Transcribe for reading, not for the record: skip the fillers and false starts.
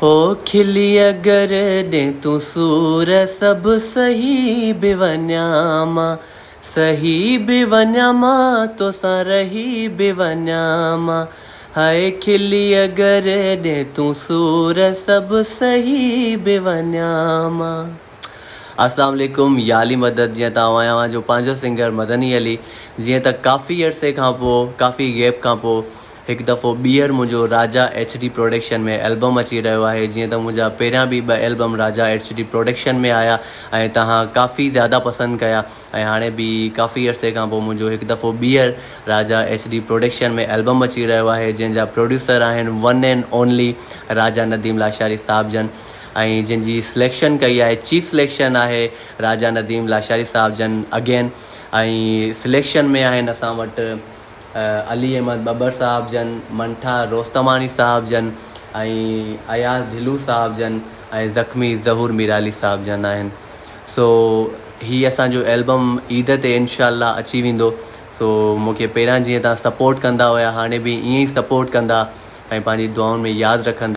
हो खिली अगर ने तू सूर सब सही बिवन्यामा तो सरही बिवन्यामा हाय खिली अगर ने तू सूर सब सही बिवन्यामा। अस्सलाम वालेकुम याली मदद जीअं तव्हां आया जो पंहिंजो सिंगर मदनी अली जीअं त काफ़ी अरसे खां पोइ काफ़ी गैप खां पोइ हिकु दफ़ो ॿीहर मुंहिंजो राजा HD प्रोडक्शन में एल्बम अची रहियो आहे। जीअं त मुंहिंजा पहिरियां बि 2 एल्बम राजा HD प्रोडक्शन में आया ऐं तव्हां काफ़ी ज़्यादा पसंदि कया ऐं हाणे बि काफ़ी अरसे खां पोइ मुंहिंजो हिकु दफ़ो ॿीहर राजा HD प्रोडक्शन में एल्बम अची रहियो आहे जंहिंजा प्रोड्यूसर आहिनि वन एंड ओनली राजा नदीम लाशारी साहब जन ऐं जंहिंजी सिलेक्शन कई आहे चीफ सिलेक्शन आहे राजा नदीम लाशारी साहब जन अगेन ऐं सिलेक्शन में आहिनि असां वटि अली अहमद बबर साहब जन मंठा रोस्तमानी साहब जन ऐं अयाज़ ढिलू साहब जन ऐं ज़ख्मी ज़हूर मीराली साहब जन आहिनि। सो हीअ असांजो एल्बम ईद ते इंशाअल्लाह अची वेंदो। सो मूंखे पहिरियां जीअं तव्हां सपोर्ट कंदा हुया हाणे बि ईअं ई सपोर्ट कंदा ऐं पंहिंजी दुआउनि में यादि रखंदा।